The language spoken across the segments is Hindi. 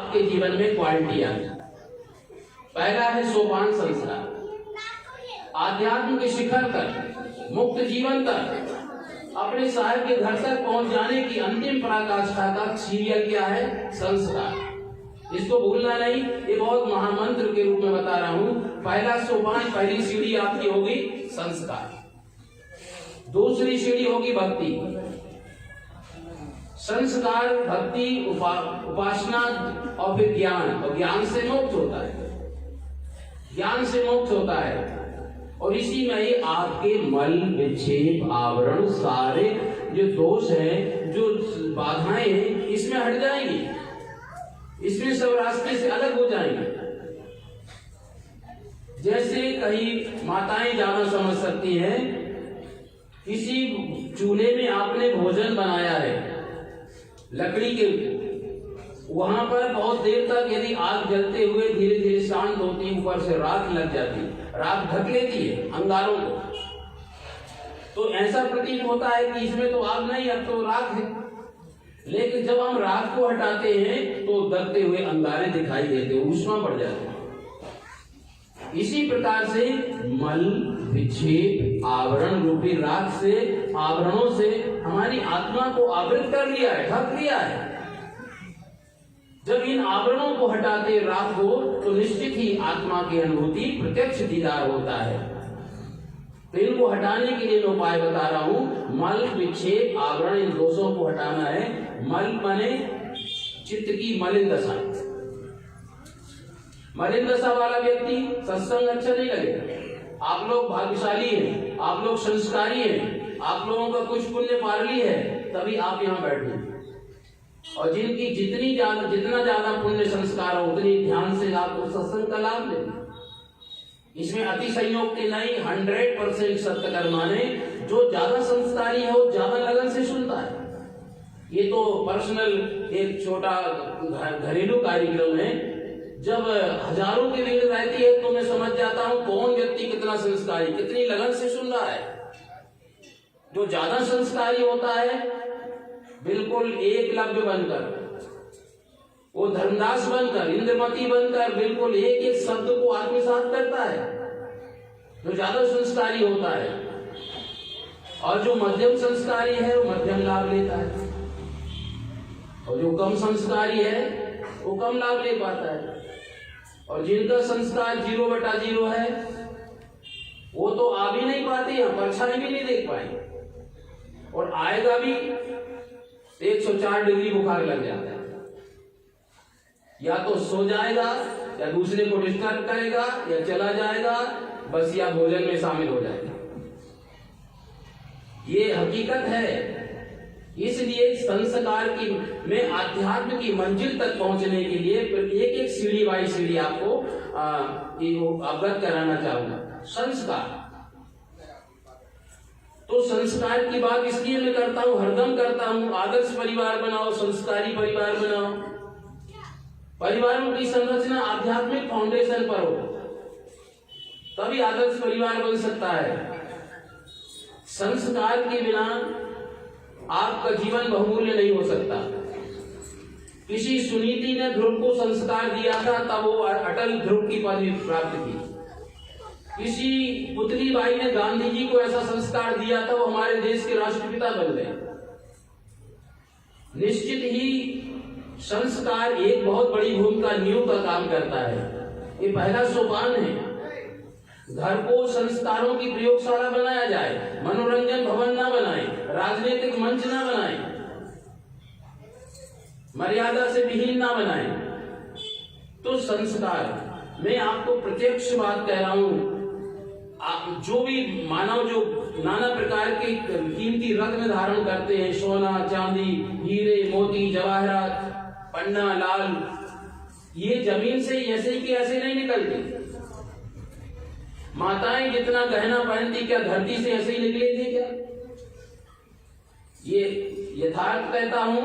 आपके जीवन में क्वालिटी आती। पहला है सोपान संस्कार, आध्यात्म के शिखर तक, मुक्त जीवन तक, अपने साहिब के घर तक पहुंच जाने की अंतिम पराकाष्ठा तक सीरियल क्या है? संस्कार। इसको भूलना नहीं, ये बहुत महामंत्र के रूप में बता रहा हूं। पहला सोपान, पहली सीढ़ी आपकी होगी संस्कार, दूसरी सीढ़ी होगी भक्ति। संस्कार, भक्ति, उपासना और फिर ज्ञान, और ज्ञान से मोक्ष होता है, ज्ञान से मोक्ष होता है। और इसी में ही आपके मल, विक्षेप, आवरण, सारे जो दोष हैं, जो बाधाएं हैं, इसमें हट जाएंगी, इसमें सब रास्ते से अलग हो जाएंगे। जैसे कहीं माताएं ज्यादा समझ सकती हैं, किसी चूल्हे में आपने भोजन बनाया है लकड़ी के, वहां पर बहुत देर तक यदि आग जलते हुए धीरे धीरे शांत होती, ऊपर से राख लग जाती, राख ढक लेती है अंगारों को, तो ऐसा प्रतीत होता है कि इसमें तो आग नहीं, अब तो राख है। लेकिन जब हम राख को हटाते हैं तो दबते हुए अंगारे दिखाई देते हैं, ऊष्मा बढ़ जाती है। इसी प्रकार से मल, विक्षेप, आवरण रूपी राख से, आवरणों से हमारी आत्मा को आवृत कर लिया है, ढक लिया है। जब इन आवरणों को हटाते राख को, तो निश्चित ही आत्मा की अनुभूति प्रत्यक्ष दीदार होता है। तो इनको हटाने के लिए मैं उपाय बता रहा हूं। मल, विक्षेप, आवरण, इन दोषों को हटाना है। मल माने चित्त की मलिन दशा। मलिन दशा वाला व्यक्ति सत्संग अच्छा नहीं लगेगा। आप लोग भाग्यशाली हैं, आप लोग संस्कारी हैं, आप लोगों का कुछ पुण्य पारली है, तभी आप यहाँ बैठे। और जिनकी जितना ज्यादा पुण्य संस्कार हो, उतनी ध्यान से आप सत्संग का लाभ लें। इसमें अति संयोक्ति नहीं, 100% सत्य कर्माने। जो ज्यादा संस्कारी है वो ज्यादा लगन से सुनता है। ये तो पर्सनल एक छोटा घरेलू कार्यक्रम है। जब हजारों की भीड़ रहती है तो मैं समझ जाता हूँ कौन व्यक्ति कितना संस्कारी, कितनी लगन से सुन रहा है। जो ज्यादा संस्कारी होता है, बिल्कुल एकलव्य बनकर, वो धर्मदास बनकर, इंद्रमती बनकर, बिल्कुल एक एक शब्द को आत्मसात करता है, जो ज्यादा संस्कारी होता है। और जो मध्यम संस्कारी है वो मध्यम लाभ लेता है, और जो कम संस्कारी है वो कम लाभ ले पाता है। और जिनका संस्कार 0/0 है, वो तो आ भी नहीं पाते, यहाँ परछाई भी नहीं देख पाएंगे, और आएगा भी 104 डिग्री बुखार लग जाता है। या तो सो जाएगा, या दूसरे को डिस्टर्ब करेगा, या चला जाएगा बस, या भोजन में शामिल हो जाएगा। ये हकीकत है। इसलिए संस्कार की में आध्यात्म की मंजिल तक पहुंचने के लिए एक एक सीढ़ी बाई सीढ़ी आपको अवगत कराना चाहूंगा। संस्कार, तो संस्कार की बात इसलिए मैं करता हूं, हरदम करता हूं। आदर्श परिवार बनाओ, संस्कारी परिवार बनाओ। परिवारों की संरचना आध्यात्मिक फाउंडेशन पर हो, तभी आदर्श परिवार बन सकता है। संस्कार के बिना आपका जीवन बहुमूल्य नहीं हो सकता। किसी सुनीति ने ध्रुव को संस्कार दिया था, तब वो अटल ध्रुव की पदवी प्राप्त की। किसी पुतली बाई ने गांधी जी को ऐसा संस्कार दिया था, वो हमारे देश के राष्ट्रपिता बन गए। निश्चित ही संस्कार एक बहुत बड़ी भूमिका, नींव का काम करता है। ये पहला सोपान है। घर को संस्कारों की प्रयोगशाला बनाया जाए, मनोरंजन भवन ना बनाए, राजनीतिक मंच ना बनाए, मर्यादा से विहीन ना बनाए। तो संस्कार, मैं आपको प्रत्यक्ष बात कह रहा हूं। जो भी मानव जो नाना प्रकार के कीमती रत्न धारण करते हैं, सोना, चांदी, हीरे, मोती, जवाहरात, पन्ना, लाल, ये जमीन से ऐसे ही ऐसे नहीं निकलते। माताएं जितना गहना पहनती, क्या धरती से ऐसे ही निकले थे क्या? ये यथार्थ कहता हूं,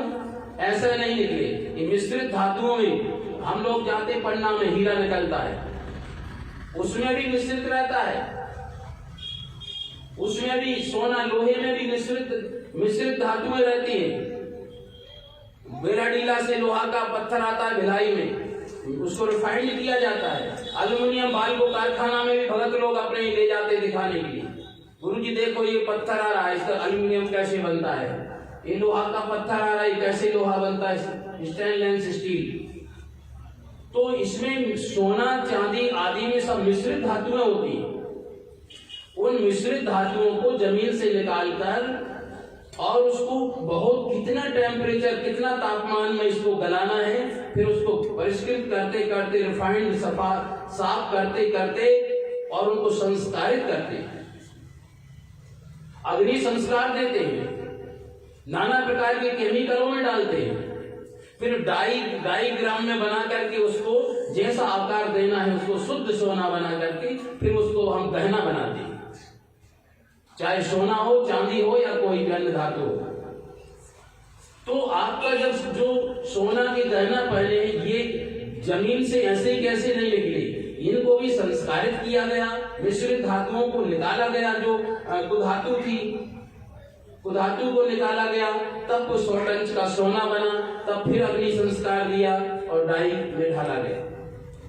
ऐसा नहीं निकले। ये मिश्रित धातुओं में हम लोग जाते, पन्ना में हीरा निकलता है, उसमें भी मिश्रित रहता है, उसमें भी सोना, लोहे में भी मिश्रित धातुएं रहती हैं। बेलाडीला से लोहा का पत्थर आता है भिलाई में, उसको रिफाइंड किया जाता है। एल्युमिनियम बाल को कारखाना में भी भगत लोग अपने ले जाते दिखाने के लिए, गुरुजी देखो ये पत्थर आ रहा है, इसका एल्युमिनियम कैसे बनता है, ये लोहा का पत्थर आ रहा है, कैसे लोहा बनता है, स्टेनलेस स्टील। तो इसमें सोना चांदी आदि में सब मिश्रित धातुएं होती हैं। उन मिश्रित धातुओं को जमीन से निकालकर और उसको बहुत कितना टेम्परेचर, कितना तापमान में इसको गलाना है, फिर उसको परिष्कृत करते करते, रिफाइंड साफ करते करते और उनको संस्कारित करते हैं, अग्नि संस्कार देते हैं, नाना प्रकार के केमिकलों में डालते हैं, फिर डाईग्राम में बना करके उसको जैसा आकार देना है उसको शुद्ध सोना बना करके फिर उसको हम गहना बनाते हैं, चाहे सोना हो, चांदी हो या कोई भी अन्य धातु हो। तो आपका जब जो सोना के गहना पहने ये जमीन से ऐसे ही कैसे नहीं निकले, इनको भी संस्कारित किया गया, मिश्रित धातुओं को निकाला गया, जो कुधातु थी कुधातु को निकाला गया, तब वो 100 टन का सोना बना, तब फिर अग्नि संस्कार दिया और डाई में ढाला गया,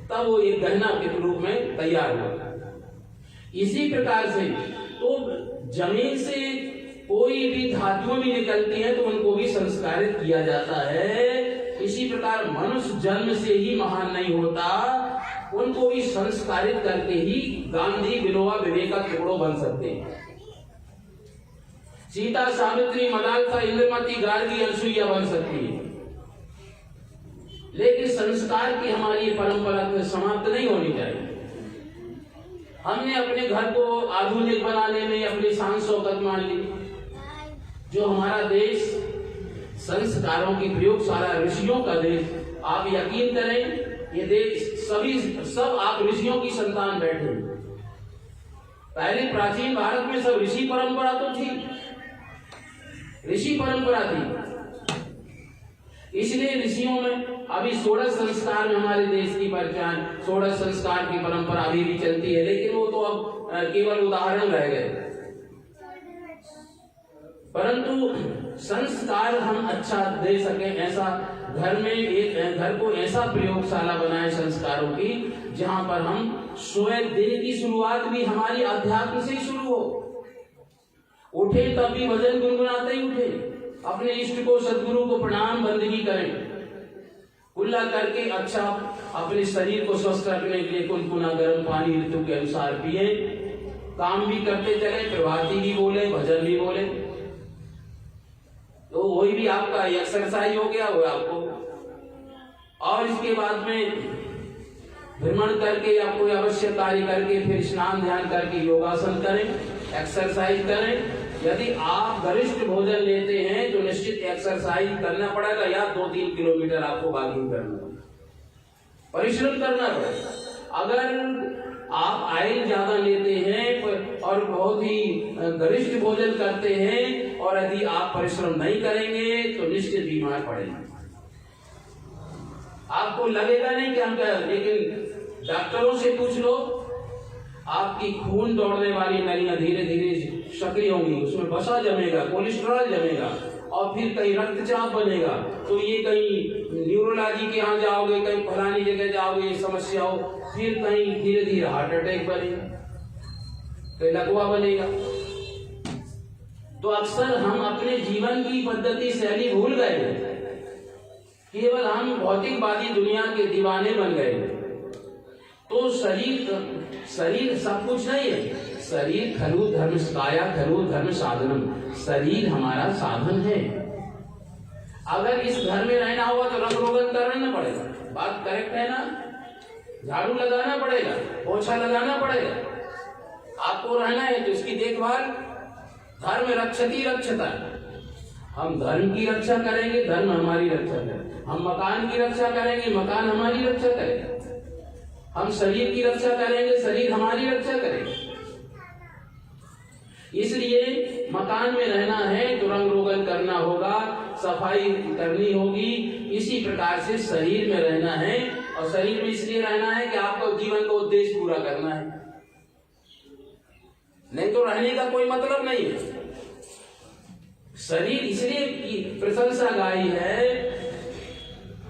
तब वो एक गहना के रूप में तैयार हुआ। इसी प्रकार से तो जमीन से कोई भी धातुएं भी निकलती हैं तो उनको भी संस्कारित किया जाता है। इसी प्रकार मनुष्य जन्म से ही महान नहीं होता, उनको भी संस्कारित करके ही गांधी, विनोबा, विवेका, टुकड़ों बन सकते हैं। सीता, सावित्री, मलालसा, इंद्रमती, गार्गी, अनसुईया बन सकती है। लेकिन संस्कार की हमारी परंपरा समाप्त नहीं होनी चाहिए। हमने अपने घर को आधुनिक बनाने में अपनी शान शौकत मान ली। जो हमारा देश संस्कारों की प्रयोगशाला, ऋषियों का देश, आप यकीन करें ये देश सब आप ऋषियों की संतान बैठे। पहले प्राचीन भारत में सब ऋषि परंपरा तो थी, ऋषि परंपरा थी, इसलिए ऋषियों में अभी 16 संस्कार में हमारे देश की पहचान, 16 संस्कार की परंपरा अभी भी चलती है, लेकिन वो तो अब केवल उदाहरण रह गए। परंतु संस्कार हम अच्छा दे सके, ऐसा घर को ऐसा प्रयोगशाला बनाए संस्कारों की, जहां पर हम स्वयं दिन की शुरुआत भी हमारी अध्यात्म से ही शुरू हो। उठे तब भी भजन गुनगुनाते ही उठे, अपने इष्ट को, सदगुरु को प्रणाम बंदगी करें, कुल्ला करके अच्छा अपने शरीर को स्वस्थ रखने के लिए कुनकुना गर्म पानी ऋतु के अनुसार पिए, काम भी करते चले, प्रभाती भी बोले, भजन भी बोले, तो वही भी आपका एक्सरसाइज हो गया, वो आपको। और इसके बाद में भ्रमण करके या कोई अवश्य कार्य करके फिर स्नान ध्यान करके योगासन करें, एक्सरसाइज करें। यदि आप गरिष्ठ भोजन लेते हैं तो निश्चित एक्सरसाइज करना पड़ेगा, या 2-3 किलोमीटर आपको वॉकिंग करना, परिश्रम करना पड़ेगा। अगर आप आयल ज्यादा लेते हैं और बहुत ही गरिष्ठ भोजन करते हैं और यदि आप परिश्रम नहीं करेंगे तो निश्चित बीमार पड़ेंगे। आपको लगेगा नहीं कि हम क्या, लेकिन डॉक्टरों से पूछ लो, आपकी खून दौड़ने वाली नलियां धीरे धीरे सक्रिय होंगी, उसमें वसा जमेगा, कोलेस्ट्रॉल जमेगा और फिर कहीं रक्तचाप बनेगा, तो ये कहीं न्यूरोलॉजी के यहाँ जाओगे, कहीं फलानी जगह जाओगे, ये समस्या हो, फिर कहीं धीरे धीरे हार्ट अटैक बनेगा, कहीं लकवा बनेगा। तो अक्सर हम अपने जीवन की पद्धति शैली भूल गए, केवल हम भौतिकवादी दुनिया के दीवाने बन गए। तो शरीर सब कुछ नहीं है, शरीर खलु धर्म काया खलु धर्म साधनम, शरीर हमारा साधन है। अगर इस घर में रहना होगा तो रंग रोगन करना पड़ेगा, बात करेक्ट है ना, झाड़ू लगाना पड़ेगा, पोछा लगाना पड़ेगा, आपको रहना है तो इसकी देखभाल। धर्म रक्षति रक्षता, हम धर्म की रक्षा करेंगे, धर्म हमारी रक्षा करेगा। हम मकान की रक्षा करेंगे, मकान हमारी रक्षा करेगा। हम शरीर की रक्षा करेंगे, शरीर हमारी रक्षा करेगा। इसलिए मकान में रहना है तो रंग रोगन करना होगा, सफाई करनी होगी। इसी प्रकार से शरीर में रहना है, और शरीर में इसलिए रहना है कि आपको जीवन का उद्देश्य पूरा करना है, नहीं तो रहने का कोई मतलब नहीं है। शरीर इसलिए प्रशंसा गाई है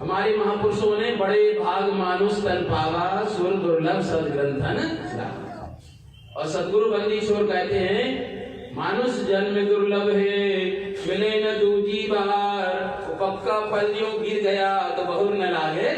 हमारे महापुरुषों ने बड़े भाग मानुष तन पावा सुर दुर्लभ सदग्रंथन लावा। और सदगुरु बंदीश्वर कहते हैं मानुष जन्म दुर्लभ है, मिले न दूजी बार, पक्का पल यूं गिर गया तो बहुर न लागे